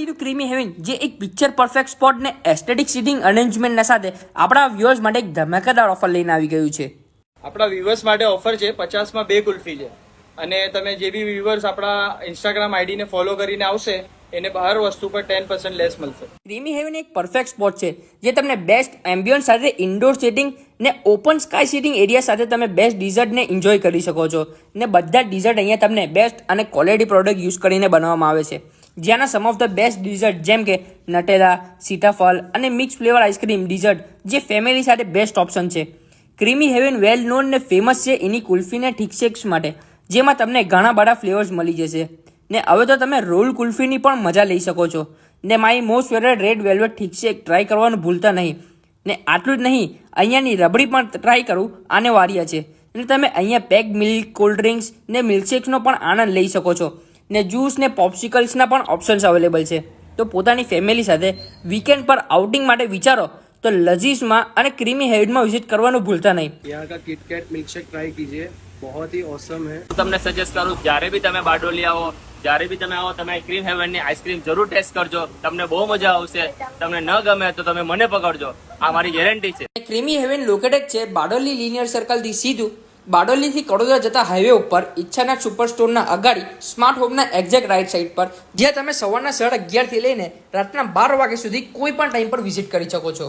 બારડોલીનું creamy heaven જે એક picture perfect spot ને એસ્થેટિક સીટિંગ અરેન્જમેન્ટના સાથે આપણા વ્યુઅર્સ માટે એક ધમાકેદાર ઓફર લઈને આવી ગયું છે. આપણા વ્યુઅર્સ માટે ઓફર છે 50માં 2 કુલ્ફી છે અને તમે જે બી વ્યુઅર્સ આપણા ઇન્સ્ટાગ્રામ આઈડીને ફોલો કરીને આવશે એને બહાર વસ્તુ પર 10% લેસ મળશે. ક્રીમી હેવન એક પરફેક્ટ સ્પોટ છે જે તમને બેસ્ટ એમ્બિયન્સ સાથે ઇન્ડોર સીટિંગ ને ઓપન સ્કાય સીટિંગ એરિયા સાથે તમે બેસ્ટ ડિઝર્ટને એન્જોય કરી શકો છો ને બધા જ ડિઝર્ટ અહીંયા તમને બેસ્ટ અને ક્વોલિટી પ્રોડક્ટ યુઝ કરીને બનાવવામાં આવે છે. જ્યાંના સમ ઓફ ધ બેસ્ટ ડિઝર્ટ જેમ કે નટેલા, સીતાફળ અને મિક્સ ફ્લેવર આઈસ્ક્રીમ ડિઝર્ટ જે ફેમિલી સાથે બેસ્ટ ઓપ્શન છે. ક્રીમી હેવન વેલ નોન ને ફેમસ છે એની કુલ્ફીને ઠીકશેક્સ માટે, જેમાં તમને ઘણા બધા ફ્લેવર્સ મળી જશે ને હવે તો તમે રોલ કુલ્ફીની પણ મજા લઈ શકો છો ને મારી most favourite red velvet thickshake try કરવાનું ભૂલતા નહીં. ને આટલું જ નહીં, અહીંયાની રબડી પણ ટ્રાય કરવું આને વારિયા છે અને તમે અહીંયા પેક મિલ્ક, કોલ્ડ ડ્રિંક્સ ને મિલ્કશેક્સનો પણ આનંદ લઈ શકો છો ને જ્યુસ ને પોપ્સિકલ્સના પણ ઓપ્શન્સ અવેલેબલ છે. તો પોતાની ફેમિલી સાથે વીકેન્ડ પર આઉટિંગ માટે વિચારો તો લઝીઝમાં અને ક્રીમી હેવનમાં વિઝિટ કરવાનું ભૂલતા નહીં. यहाँ का किटकैट मिल्कशेक ट्राई कीजिए, बहुत ही ऑसम है. હું તમને સજેસ્ટ કરું જ્યારે બી તમે બારડોલી આવો, જ્યારે બી તમે આવો, તમે ક્રીમ હેવનની આઈસ્ક્રીમ જરૂર ટેસ્ટ કરજો. તમને બહુ મજા આવશે. તમને ન ગમે તો તમે મને પકડજો, આ મારી ગેરંટી છે. ક્રીમી હેવન લોકેટેડ છે બારડોલી લિનિયર સર્કલથી સીધું બારડોલીથી કડોદરા જતા હાઈવે ઉપર ઈચ્છાના સુપર સ્ટોરના અગાડી સ્માર્ટ હોમના એક્ઝેક્ટ રાઈટ સાઈડ પર, જ્યાં તમે સવારના 11:30 થી લઈને રાતના 12 વાગ્યા સુધી કોઈ પણ ટાઈમ પર વિઝિટ કરી શકો છો.